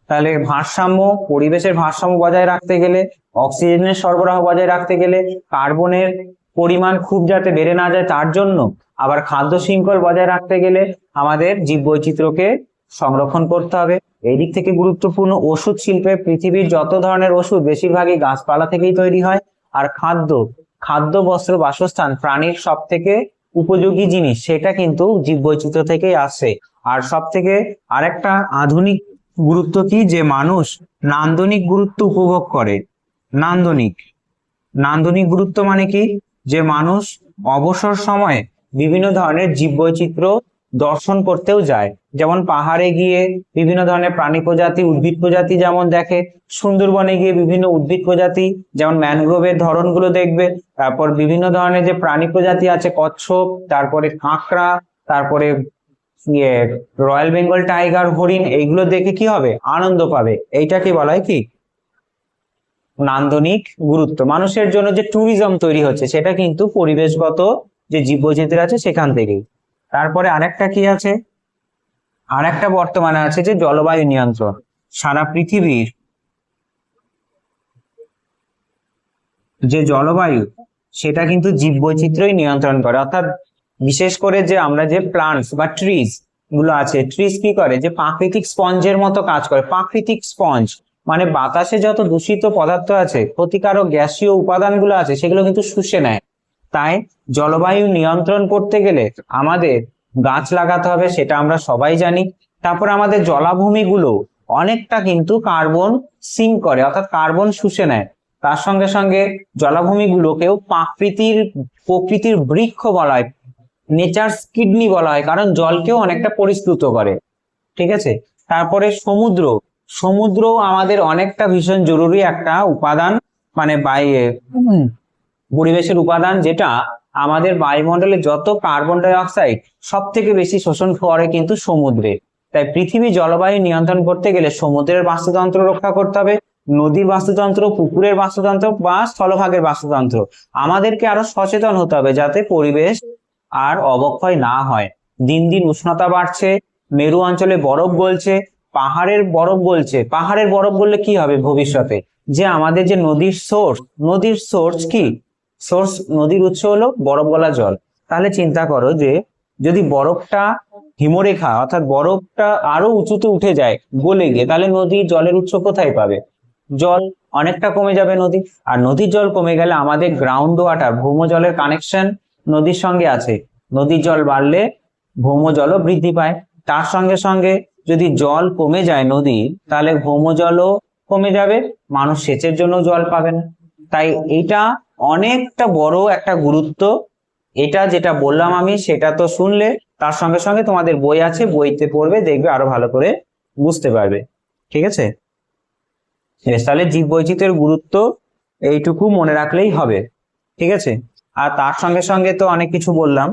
Speaker 1: তাহলে ভারসাম্য, পরিবেশের ভারসাম্য বজায় রাখতে গেলে, অক্সিজেনের সরবরাহ বজায় রাখতে গেলে, কার্বনের পরিমাণ খুব যাতে বেড়ে না যায় তার জন্য, আবার খাদ্য শৃঙ্খল বজায় রাখতে গেলে আমাদের জীববৈচিত্র্যকে সংরক্ষণ করতে হবে। এই দিক থেকে গুরুত্বপূর্ণ ওষুধ শিল্পে পৃথিবীর যত ধরনের ওষুধ বেশিরভাগই গাছপালা থেকেই তৈরি হয়। আর খাদ্য, বস্ত্র, বাসস্থান প্রাণীর সব থেকে উপযোগী জিনিস, সেটা কিন্তু জীববৈচিত্র্য থেকেই আসে। আর সব থেকে আরেকটা আধুনিক গুরুত্ব কি, যে মানুষ নান্দনিক গুরুত্ব উপভোগ করে। নান্দনিক নান্দনিক গুরুত্ব মানে কি, যে মানুষ অবসর সময়ে বিভিন্ন ধরনের জীববৈচিত্র্য দর্শন করতেও যায়। যেমন পাহাড়ে গিয়ে বিভিন্ন ধরনের প্রাণী প্রজাতি, উদ্ভিদ প্রজাতি যেমন দেখে, সুন্দরবনে গিয়ে বিভিন্ন উদ্ভিদ প্রজাতি যেমন ম্যানগ্রোভের ধরনগুলো দেখবে, তারপর বিভিন্ন ধরনের যে প্রাণী প্রজাতি আছে, কচ্ছপ, তারপরে কাঁকড়া, তারপরে রয়্যাল বেঙ্গল টাইগার, হরিণ, এইগুলো দেখে কি হবে? আনন্দ পাবে। এইটাকে বলা হয় কি? নান্দনিক গুরুত্ব। মানুষের জন্য যে ট্যুরিজম তৈরি হচ্ছে সেটা কিন্তু পরিবেশগত যে জীববৈচিত্র্য আছে সেখান থেকেই। তারপরে আরেকটা কি আছে? আরেকটা বর্তমানে আছে যে জলবায়ু নিয়ন্ত্রণ। সারা পৃথিবীর যে জলবায়ু, সেটা কিন্তু জীববৈচিত্র্যই নিয়ন্ত্রণ করে। অর্থাৎ বিশেষ করে যে আমরা যে প্লান্টস বা ট্রিজ গুলো আছে, ট্রিজ কি করে? যে প্রাকৃতিক স্পঞ্জের মতো কাজ করে। প্রাকৃতিক স্পঞ্জ মানে বাতাসে যত দূষিত পদার্থ আছে, ক্ষতিকারক গ্যাসীয় উপাদানগুলো আছে, সেগুলো কিন্তু শুষে নেয়। তাই জলবায়ু নিয়ন্ত্রণ করতে গেলে আমাদের গাছ লাগাতে হবে, সেটা আমরা সবাই জানি। তারপর আমাদের জলাভূমিগুলো অনেকটা কিন্তু কার্বন সিঙ্ক করে, অর্থাৎ কার্বন শুষে নেয়। তার সঙ্গে সঙ্গে জলাভূমিগুলোকেও প্রকৃতির বৃক্ষ বলা হয়, নেচারস কিডনি বলা হয়, কারণ জলকেও অনেকটা পরিশ্রুত করে। ঠিক আছে, তারপরে সমুদ্র আমাদের অনেকটা ভীষণ জরুরি একটা উপাদান, মানে পরিবেশের উপাদান, যেটা আমাদের বায়ুমণ্ডলে যত কার্বন ডাই অক্সাইড সব থেকে বেশি শোষণ করে কিন্তু সমুদ্রে। তাই পৃথিবী জলবায়ু নিয়ন্ত্রণ করতে গেলে সমুদ্রের বাস্তুতন্ত্র রক্ষা করতে হবে, নদীর বাস্তুতন্ত্র, পুকুরের বাস্তুতন্ত্র বা স্থলভাগের বাস্তুতন্ত্র। আমাদেরকে আরো সচেতন হতে হবে যাতে পরিবেশ আর অবক্ষয় না হয়। দিন দিন উষ্ণতা বাড়ছে, মেরু অঞ্চলে বরফ গলছে, পাহাড়ের বরফ গললে কি হবে ভবিষ্যতে? যে আমাদের যে নদীর সোর্স কি? নদীর উৎস হলো বরফ গলা জল। তাহলে চিন্তা করো যে যদি বরফটা, হিমরেখা অর্থাৎ বরফটা আরো উঁচুতে উঠে যায় গলে গিয়ে, তাহলে নদীর জলের উৎস কোথায় পাবে? জল অনেকটা কমে যাবে নদী। আর নদীর জল কমে গেলে আমাদের গ্রাউন্ড ওয়াটার, ভৌমজলের কানেকশন নদীর সঙ্গে আছে। নদীর জল বাড়লে ভৌমজলও বৃদ্ধি পায়। তার সঙ্গে সঙ্গে যদি জল কমে যায় নদীর, তাহলে ভৌমজলও কমে যাবে, মানুষ সেচের জন্য জল পাবে না। তাই এটা অনেকটা বড় একটা গুরুত্ব। এটা যেটা বললাম আমি, সেটা তো শুনলে, তার সঙ্গে সঙ্গে তোমাদের বই আছে, বইতে পড়বে, দেখবে আরো ভালো করে বুঝতে পারবে। ঠিক আছে, তাহলে জীববৈচিত্র্যের গুরুত্ব এইটুকু মনে রাখলেই হবে। ঠিক আছে, আর তার সঙ্গে সঙ্গে তো অনেক কিছু বললাম।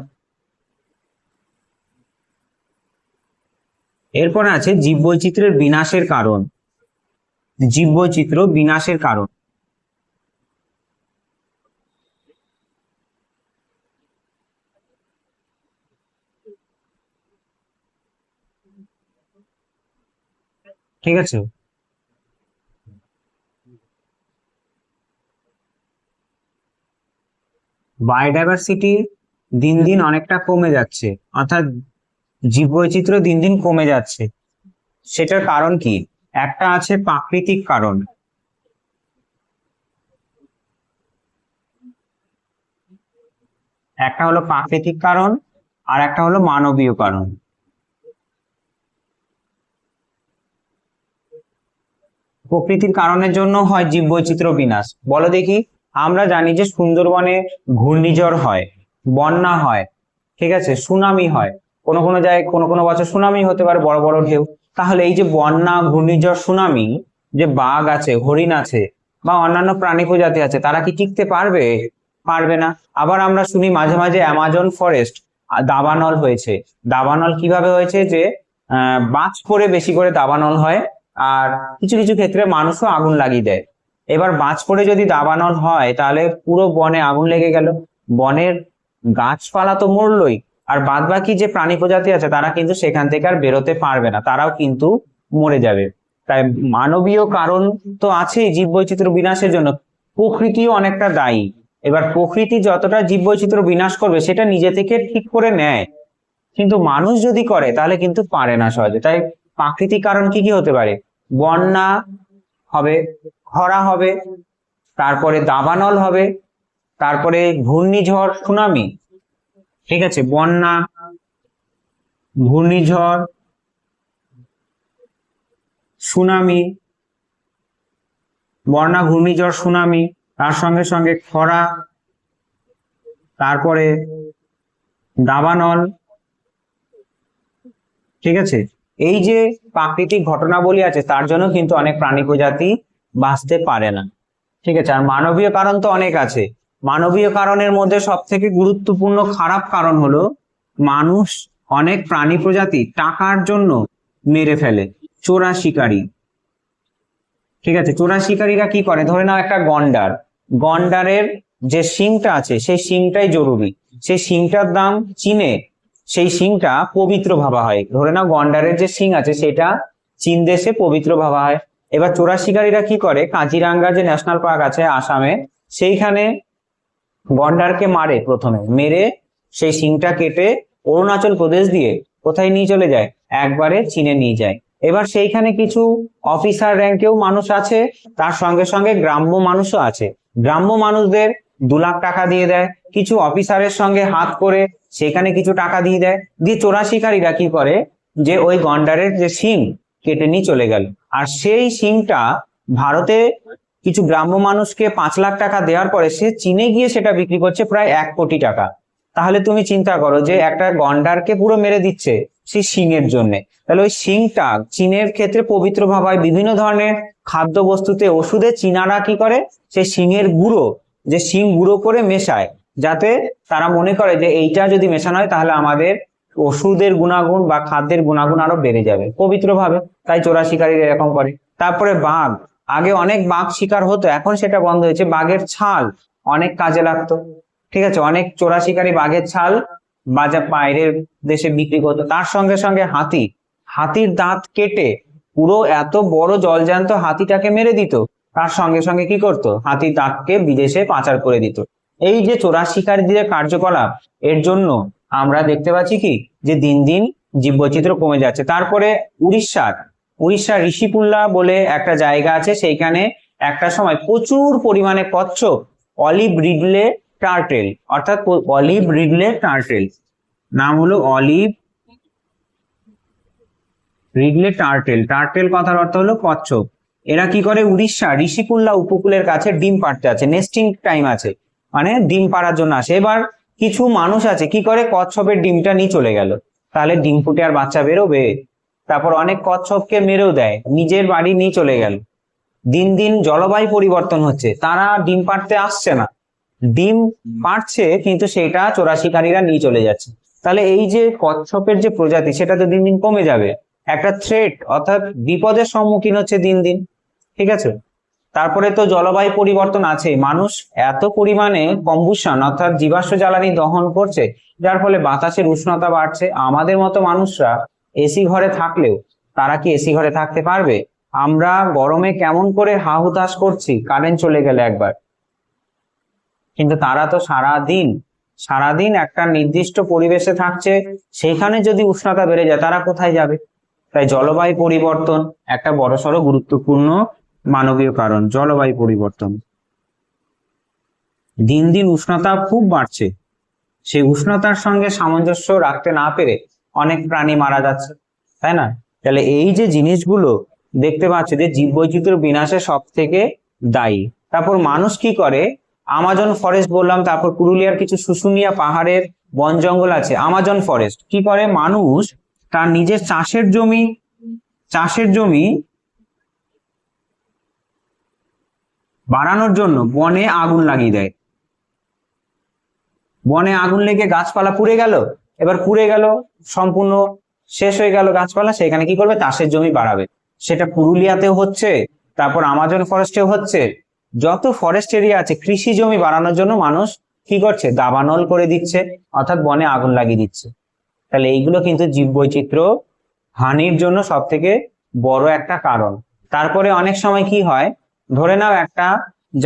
Speaker 1: এরপরে আছে জীববৈচিত্র্যের বিনাশের কারণ। জীববৈচিত্র্য বিনাশের কারণ। ঠিক আছে, বায়োডাইভার্সিটি দিন দিন অনেকটা কমে যাচ্ছে, অর্থাৎ জীববৈচিত্র্য দিন দিন কমে যাচ্ছে। সেটার কারণ কি? একটা আছে প্রাকৃতিক কারণ, একটা হলো প্রাকৃতিক কারণ, আর একটা হলো মানবীয় কারণ। প্রকৃতির কারণের জন্য হয় জীববৈচিত্র্য বিনাশ। বলো দেখি। আমরা জানি যে সুন্দরবনে ঘূর্ণিঝড় হয়, বন্যা হয়। ঠিক আছে, সুনামি হয়, কোনো কোনো জায়গায় কোনো কোনো বছর সুনামি হতে পারে, বড় বড় ঢেউ। তাহলে এই যে বন্যা, ঘূর্ণিঝড়, সুনামি, যে বাঘ আছে, হরিণ আছে বা অন্যান্য প্রাণী প্রজাতি আছে, তারা কি টিকতে পারবে? পারবে না। আবার আমরা শুনি মাঝে মাঝে অ্যামাজন ফরেস্ট দাবানল হয়েছে। দাবানল কিভাবে হয়েছে? যে বাজ পড়ে বেশি করে দাবানল হয়, আর কিছু কিছু ক্ষেত্রে মানুষও আগুন লাগিয়ে দেয়। এবার বাজ পড়ে যদি দাবানল হয় তাহলে পুরো বনে আগুন লেগে গেল, বনের গাছপালা তো মরলই, আর বাদ বাকি যে প্রাণী প্রজাতি আছে তারা কিন্তু সেখান থেকে আর বেরোতে পারবে না, তারাও কিন্তু মরে যাবে। তাই মানবীয় কারণ তো আছেই জীববৈচিত্র্য বিনাশের জন্য, প্রকৃতিও অনেকটা দায়ী। এবার প্রকৃতি যতটা জীববৈচিত্র্য বিনাশ করবে সেটা নিজে থেকে ঠিক করে নেয়, কিন্তু মানুষ যদি করে তাহলে কিন্তু পারে না সহজে। তাই প্রাকৃতিক কারণ কি কি হতে পারে? বন্যা হবে, খরা হবে, তারপরে দাবানল হবে, তারপরে ঘূর্ণিঝড়, সুনামি। ঠিক আছে, বন্যা, ঘূর্ণিঝড়, সুনামি, বন্যা, ঘূর্ণিঝড়, সুনামি, তার সঙ্গে সঙ্গে খরা, তারপরে দাবানল। ঠিক আছে, এই যে প্রাকৃতিক ঘটনাবলী আছে তার জন্য কিন্তু অনেক প্রাণী প্রজাতি বাঁচতে পারে না। ঠিক আছে, আর মানবীয় কারণ তো অনেক আছে। মানবীয় কারণের মধ্যে সব থেকে গুরুত্বপূর্ণ খারাপ কারণ হলো মানুষ অনেক প্রাণী প্রজাতি টাকার জন্য মেরে ফেলে। চোরা শিকারী। ঠিক আছে, চোরা শিকারীরা কি করে? ধরে নাও একটা গন্ডার, গন্ডারের যে শিংটা আছে সেই শিংটাই জরুরি, সেই শিংটার দাম চীনে সেই শিংটা পবিত্র ভাবা হয়। ধরে নাও গন্ডারের যে শিং আছে সেটা চীন দেশে পবিত্র ভাবা হয়। এবার চোরা শিকারীরা কি করে? কাজিরাঙ্গা যে ন্যাশনাল পার্ক আছে আসামে, সেইখানে গন্ডারকে মারে, প্রথমে মেরে সেই শিংটা কেটে অরুণাচল প্রদেশ দিয়ে কোথায় নিয়ে চলে যায়? একবারে চীনে নিয়ে যায়। এবার সেইখানে কিছু অফিসার র্যাঙ্কেও মানুষ আছে, তার সঙ্গে সঙ্গে গ্রাম্য মানুষও আছে। গ্রাম্য মানুষদের 2 লাখ টাকা দিয়ে দেয়, কিছু অফিসারের সঙ্গে হাত করে সেখানে কিছু টাকা দিয়ে দেয়, দিয়ে চোরা শিকারীরা কি করে? যে ওই গন্ডারের যে শিং কেটে নিয়ে চলে গেল, আর সেই শিংটা ভারতে কিছু গ্রাম্য মানুষকে 5 লাখ টাকা দেওয়ার পরে সে চীনে গিয়ে সেটা বিক্রি করছে প্রায় 1 কোটি টাকা। তাহলে তুমি চিন্তা করো যে একটা গন্ডারকে পুরো মেরে দিচ্ছে সেই শিংয়ের জন্য। তাহলে ওই শিংটা চীনের ক্ষেত্রে পবিত্র ভাবা হয়। বিভিন্ন ধরনের খাদ্য বস্তুতে, ওষুধে চীনারা কি করে? সেই শিংয়ের গুঁড়ো, যে শিং গুঁড়ো করে মেশায়, যাতে তারা মনে করে যে এইটা যদি মেশানো হয় তাহলে আমাদের ওষুধের গুণাগুণ বা খাদ্যের গুণাগুণ আরো বেড়ে যাবে পবিত্র ভাবে। তাই চোরা শিকারীরা এরকম করে। তারপরে বাঘ, আগে অনেক বাঘ শিকার হতো, এখন সেটা বন্ধ হয়েছে। বাঘের ছাল অনেক কাজে লাগতো। ঠিক আছে, অনেক চোরা শিকারী বাঘের ছাল বাজার বাইরের দেশে বিক্রি করতো। তার সঙ্গে সঙ্গে হাতি, হাতির দাঁত কেটে পুরো এত বড় জলজ্যান্ত হাতিটাকে মেরে দিত, তার সঙ্গে সঙ্গে কি করতো? হাতির দাঁতকে বিদেশে পাচার করে দিত। এই যে চোরা শিকারীদের কার্যকলাপ, এর জন্য আমরা দেখতে পাচ্ছি কি যে দিন দিন জীববৈচিত্র্য কমে যাচ্ছে। তারপরে উড়িষ্যার ঋষিকুল্লা বলে একটা জায়গা আছে, সেইখানে একটা সময় প্রচুর পরিমাণে কচ্ছপ, অলিভ রিডলে টার্টেল, অর্থাৎ অলিভ রিডলে টার্টেল, নাম হলো অলিভ রিডলে টার্টেল। টার্টেল কথার অর্থ হলো কচ্ছপ। এরা কি করে? উড়িষ্যা ঋষিকুল্লা উপকূলের কাছে ডিম পাড়তে আছে, নেস্টিং টাইম আছে, মানে ডিম পাড়ার জন্য আসে। এবার কিছু মানুষ আছে কি করে? কচ্ছপের ডিমটা নিয়ে চলে গেল, তাহলে ডিম ফুটে আর বাচ্চা বেরোবে? তারপর অনেক কচ্ছপকে মেরেও দেয়, নিজের বাড়ি নিয়ে চলে গেল। দিন দিন জলবায়ু পরিবর্তন হচ্ছে, তারা ডিম পাড়তে আসছে না, ডিম পাড়ছে কিন্তু সেটা চোরা শিকারীরা নিয়ে চলে যাচ্ছে। তাহলে এই যে কচ্ছপের যে প্রজাতি সেটা তো দিন দিন কমে যাবে, একটা থ্রেট অর্থাৎ বিপদের সম্মুখীন হচ্ছে দিন দিন। ঠিক আছে, তারপরে তো জলবায়ু পরিবর্তন আছে, মানুষ এত পরিমাণে কম্বুশন অর্থাৎ জীবাশ্ম জ্বালানি দহন করছে, যার ফলে বাতাসের উষ্ণতা বাড়ছে। আমাদের মতো মানুষরা এসি ঘরে থাকলেও তারা কি এসি ঘরে থাকতে পারবে? আমরা গরমে কেমন করে হা হুতাশ করছি কারেন্ট চলে গেলে একবার, কিন্তু তারা তো সারাদিন একটা নির্দিষ্ট পরিবেশে থাকছে, সেখানে যদি উষ্ণতা বেড়ে যায় তারা কোথায় যাবে? তাই জলবায়ু পরিবর্তন একটা বড়সড় গুরুত্বপূর্ণ মানবীয় কারণ। জলবায়ু পরিবর্তন, দিন দিন উষ্ণতা খুব বাড়ছে, সেই উষ্ণতার সঙ্গে সামঞ্জস্য রাখতে না পেরে অনেক প্রাণী মারা যাচ্ছে, তাই না? তাহলে এই যে জিনিসগুলো দেখতে পাচ্ছ যে জীববৈচিত্র্য বিনাশে সব থেকে দায়ী। তারপর মানুষ কি করে? আমাজন ফরেস্ট বললাম, তারপর পুরুলিয়ার কিছু শুশুনিয়া পাহাড়ের বন জঙ্গল আছে, আমাজন ফরেস্ট। কি করে মানুষ তার নিজের চাষের জমি বাড়ানোর জন্য বনে আগুন লাগিয়ে দেয়। বনে আগুন লেগে গাছপালা পুড়ে গেল, এবার পুড়ে গেল, সম্পূর্ণ শেষ হয়ে গেল গাছপালা, সেখানে কি করবে, চাষের জমি বাড়াবে। সেটা পুরুলিয়াতেও হচ্ছে, তারপর আমাজন ফরেস্টেও হচ্ছে। যত ফরেস্ট এরিয়া আছে কৃষি জমি বাড়ানোর জন্য মানুষ কি করছে, দাবানল করে দিচ্ছে, অর্থাৎ বনে আগুন লাগিয়ে দিচ্ছে। তাহলে এইগুলো কিন্তু জীববৈচিত্র্য হানির জন্য সব থেকে বড় একটা কারণ। তারপরে অনেক সময় কি হয়, ধরে নাও একটা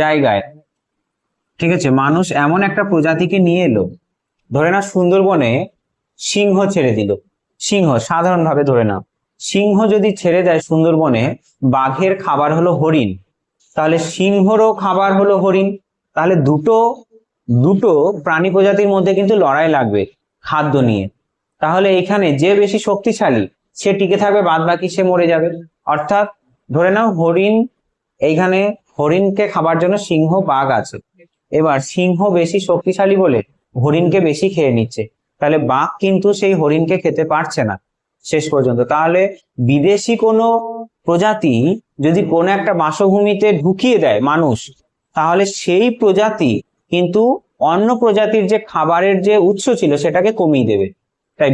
Speaker 1: জায়গায়, ঠিক আছে, মানুষ এমন একটা প্রজাতিকে নিয়ে এলো, ধরে নাও সুন্দরবনে সিংহ ছেড়ে দিল। সিংহ সাধারণভাবে ধরে নাও, সিংহ যদি ছেড়ে দেয় সুন্দরবনে, বাঘের খাবার হলো হরিণ, তাহলে সিংহরও খাবার হলো হরিণ। তাহলে দুটো প্রাণী প্রজাতির মধ্যে কিন্তু লড়াই লাগবে খাদ্য নিয়ে। তাহলে এখানে যে বেশি শক্তিশালী সে টিকে থাকবে, বাদ বাকি সে মরে যাবে। অর্থাৎ ধরে নাও এইখানে হরিণকে খাবার জন্য সিংহ বাঘ আছে, এবার সিংহ বেশি শক্তিশালী বলে হরিণকে বেশি খেয়ে নিচ্ছে, তাহলে বাঘ কিন্তু সেই হরিণকে খেতে পারছে না শেষ পর্যন্ত। তাহলে বিদেশি কোনো প্রজাতি যদি কোনো একটা বাসভূমিতে ঢুকিয়ে দেয় মানুষ, তাহলে সেই প্রজাতি কিন্তু অন্য প্রজাতির যে খাবারের যে উৎস ছিল সেটাকে কমিয়ে দেবে। তাই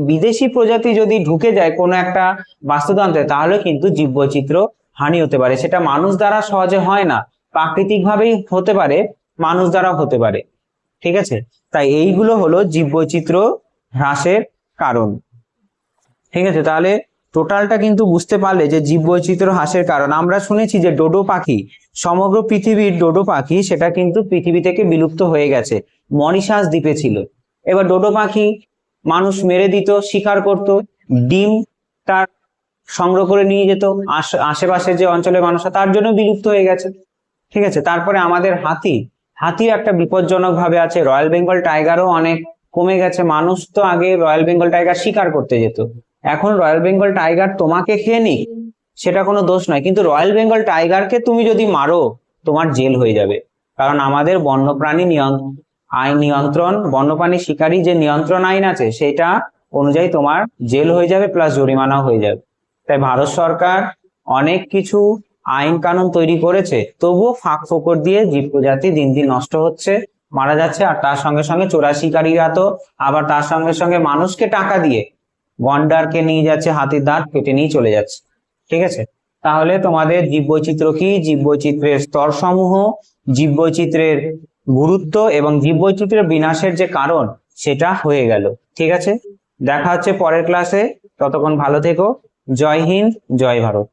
Speaker 1: বিদেশি প্রজাতি যদি ঢুকে যায় কোনো একটা বাস্তুতন্ত্রে, তাহলে কিন্তু জীববৈচিত্র্য হানি হতে পারে। সেটা মানুষ দ্বারা সহজে হয় না, প্রাকৃতিক ভাবেই হতে পারে, মানুষ দ্বারাও হতে পারে। ঠিক আছে, তাই এইগুলো হলো জীববৈচিত্র্য হ্রাসের কারণ। ঠিক আছে, তাহলে টোটালটা কিন্তু বুঝতে পারলে যে জীববৈচিত্র্য হ্রাসের কারণ। আমরা শুনেছি যে ডোডো পাখি, সমগ্র পৃথিবীর ডোডো পাখি সেটা কিন্তু পৃথিবী থেকে বিলুপ্ত হয়ে গেছে, মরিশাস দ্বীপে ছিল। এবার ডোডো পাখি মানুষ মেরে দিত, শিকার করত, ডিম তার সংগ্রহ করে নিয়ে যেত, আশেপাশের যে অঞ্চলের মানুষরা, তার জন্য বিলুপ্ত হয়ে গেছে। ঠিক আছে, তারপরে আমাদের হাতিও একটা বিপজ্জনক ভাবে আছে, রয়্যাল বেঙ্গল টাইগারও অনেক কমে গেছে। মানুষ তো আগে রয়্যাল বেঙ্গল টাইগার শিকার করতে যেত, এখন রয়্যাল বেঙ্গল টাইগার তোমাকে খেয়ে নিক সেটা কোনো দোষ নয়, কিন্তু রয়্যাল বেঙ্গল টাইগারকে তুমি যদি মারো তোমার জেল হয়ে যাবে। কারণ আমাদের বন্যপ্রাণী আইন নিয়ন্ত্রণ, বন্যপ্রাণী শিকারী যে নিয়ন্ত্রণ আইন আছে সেটা অনুযায়ী তোমার জেল হয়ে যাবে, প্লাস জরিমানাও হয়ে যাবে। তাই ভারত সরকার অনেক কিছু আইন কানুন তৈরি করেছে, তবুও ফাঁক ফোকর দিয়ে জীব প্রজাতি দিন দিন নষ্ট হচ্ছে, মারা যাচ্ছে। আর তার সঙ্গে সঙ্গে চোরা শিকারীরা তো আবার তার সঙ্গে সঙ্গে মানুষকে টাকা দিয়ে গন্ডারকে নিয়ে যাচ্ছে, হাতির দাঁত কেটে নিয়ে চলে যাচ্ছে। ঠিক আছে, তাহলে তোমাদের জীববৈচিত্র্য কি, জীববৈচিত্র্যের স্তর সমূহ, জীববৈচিত্র্যের গুরুত্ব এবং জীববৈচিত্র্যের বিনাশের যে কারণ সেটা হয়ে গেল। ঠিক আছে, দেখা হচ্ছে পরের ক্লাসে, ততক্ষণ ভালো থেকো। জয় হিন্দ, জয় ভারত।